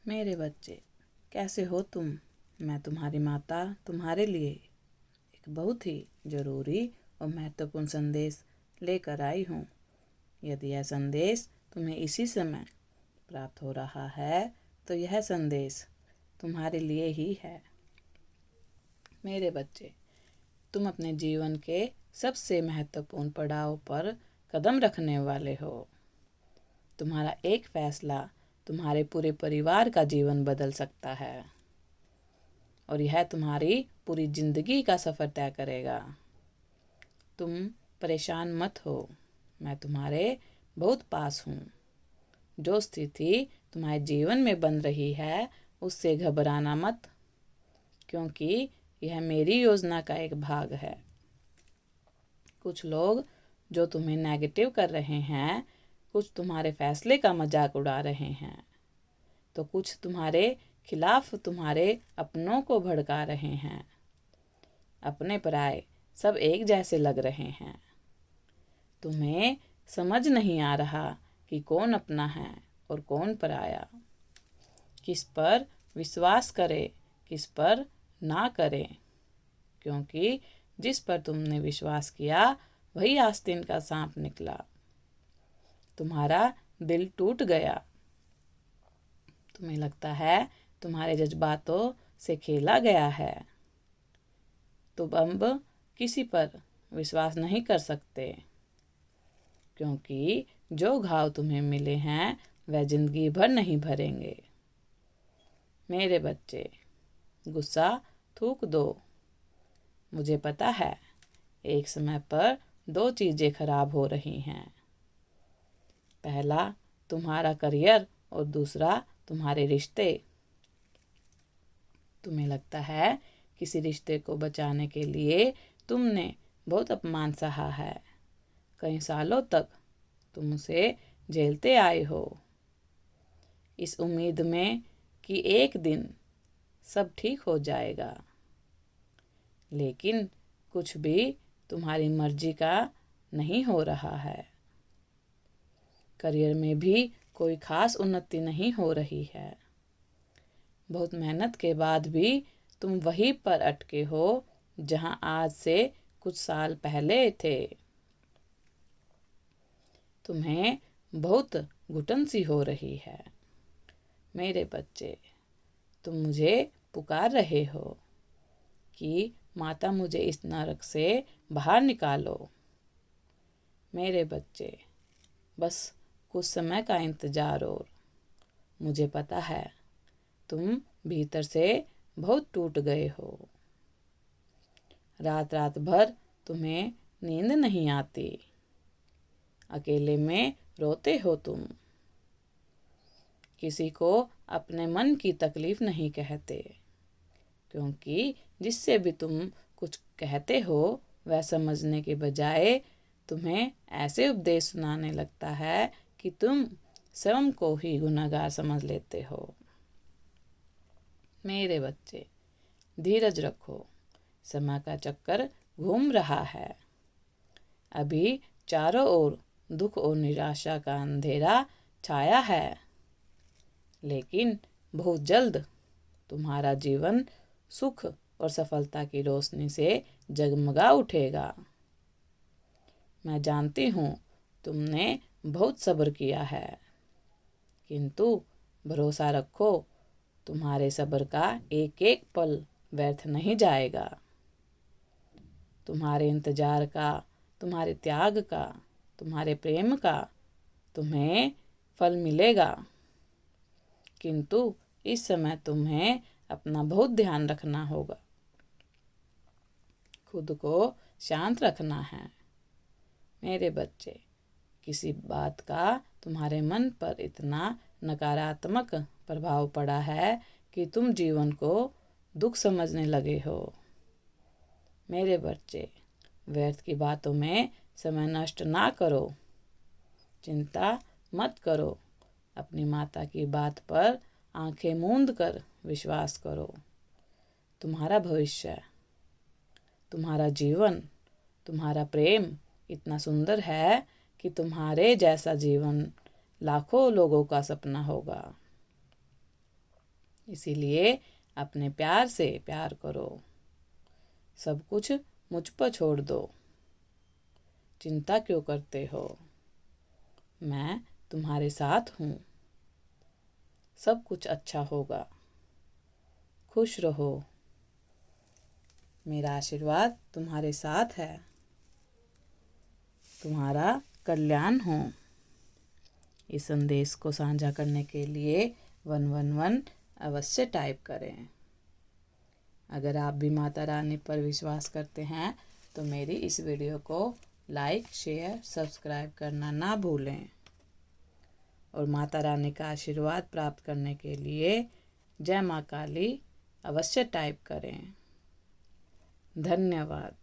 मेरे बच्चे, कैसे हो तुम? मैं तुम्हारी माता तुम्हारे लिए एक बहुत ही ज़रूरी और महत्वपूर्ण संदेश लेकर आई हूँ। यदि यह संदेश तुम्हें इसी समय प्राप्त हो रहा है तो यह संदेश तुम्हारे लिए ही है। मेरे बच्चे, तुम अपने जीवन के सबसे महत्वपूर्ण पड़ाव पर कदम रखने वाले हो। तुम्हारा एक फैसला तुम्हारे पूरे परिवार का जीवन बदल सकता है और यह तुम्हारी पूरी जिंदगी का सफ़र तय करेगा। तुम परेशान मत हो, मैं तुम्हारे बहुत पास हूँ। जो स्थिति तुम्हारे जीवन में बन रही है उससे घबराना मत, क्योंकि यह मेरी योजना का एक भाग है। कुछ लोग जो तुम्हें नेगेटिव कर रहे हैं, कुछ तुम्हारे फैसले का मजाक उड़ा रहे हैं, तो कुछ तुम्हारे खिलाफ तुम्हारे अपनों को भड़का रहे हैं। अपने पराए सब एक जैसे लग रहे हैं। तुम्हें समझ नहीं आ रहा कि कौन अपना है और कौन पराया। किस पर विश्वास करे, किस पर ना करे, क्योंकि जिस पर तुमने विश्वास किया वही आस्तीन का सांप निकला। तुम्हारा दिल टूट गया। तुम्हें लगता है तुम्हारे जज्बातों से खेला गया है। तुम अब किसी पर विश्वास नहीं कर सकते, क्योंकि जो घाव तुम्हें मिले हैं वह जिंदगी भर नहीं भरेंगे। मेरे बच्चे, गुस्सा थूक दो। मुझे पता है एक समय पर दो चीज़ें खराब हो रही हैं। पहला तुम्हारा करियर और दूसरा तुम्हारे रिश्ते। तुम्हें लगता है किसी रिश्ते को बचाने के लिए तुमने बहुत अपमान सहा है। कई सालों तक तुम उसे झेलते आए हो, इस उम्मीद में कि एक दिन सब ठीक हो जाएगा। लेकिन कुछ भी तुम्हारी मर्जी का नहीं हो रहा है। करियर में भी कोई खास उन्नति नहीं हो रही है। बहुत मेहनत के बाद भी तुम वहीं पर अटके हो जहां आज से कुछ साल पहले थे। तुम्हें बहुत घुटन सी हो रही है। मेरे बच्चे, तुम मुझे पुकार रहे हो कि माता मुझे इस नरक से बाहर निकालो। मेरे बच्चे, बस कुछ समय का इंतज़ार और। मुझे पता है तुम भीतर से बहुत टूट गए हो। रात रात भर तुम्हें नींद नहीं आती। अकेले में रोते हो तुम। किसी को अपने मन की तकलीफ नहीं कहते, क्योंकि जिससे भी तुम कुछ कहते हो वह समझने के बजाय तुम्हें ऐसे उपदेश सुनाने लगता है कि तुम स्वयं को ही गुनहगार समझ लेते हो। मेरे बच्चे, धीरज रखो। समय का चक्कर घूम रहा है। अभी चारों ओर दुख और निराशा का अंधेरा छाया है, लेकिन बहुत जल्द तुम्हारा जीवन सुख और सफलता की रोशनी से जगमगा उठेगा। मैं जानती हूँ तुमने बहुत सब्र किया है, किंतु भरोसा रखो, तुम्हारे सब्र का एक एक पल व्यर्थ नहीं जाएगा। तुम्हारे इंतजार का, तुम्हारे त्याग का, तुम्हारे प्रेम का तुम्हें फल मिलेगा। किंतु इस समय तुम्हें अपना बहुत ध्यान रखना होगा। खुद को शांत रखना है। मेरे बच्चे, किसी बात का तुम्हारे मन पर इतना नकारात्मक प्रभाव पड़ा है कि तुम जीवन को दुख समझने लगे हो। मेरे बच्चे, व्यर्थ की बातों में समय नष्ट ना करो। चिंता मत करो। अपनी माता की बात पर आंखें मूंद कर विश्वास करो। तुम्हारा भविष्य, तुम्हारा जीवन, तुम्हारा प्रेम इतना सुंदर है कि तुम्हारे जैसा जीवन लाखों लोगों का सपना होगा। इसीलिए अपने प्यार से प्यार करो। सब कुछ मुझ पर छोड़ दो। चिंता क्यों करते हो? मैं तुम्हारे साथ हूँ। सब कुछ अच्छा होगा। खुश रहो। मेरा आशीर्वाद तुम्हारे साथ है। तुम्हारा कल्याण हो। इस संदेश को साझा करने के लिए 111 अवश्य टाइप करें। अगर आप भी माता रानी पर विश्वास करते हैं तो मेरी इस वीडियो को लाइक, शेयर, सब्सक्राइब करना ना भूलें। और माता रानी का आशीर्वाद प्राप्त करने के लिए जय माँ काली अवश्य टाइप करें। धन्यवाद।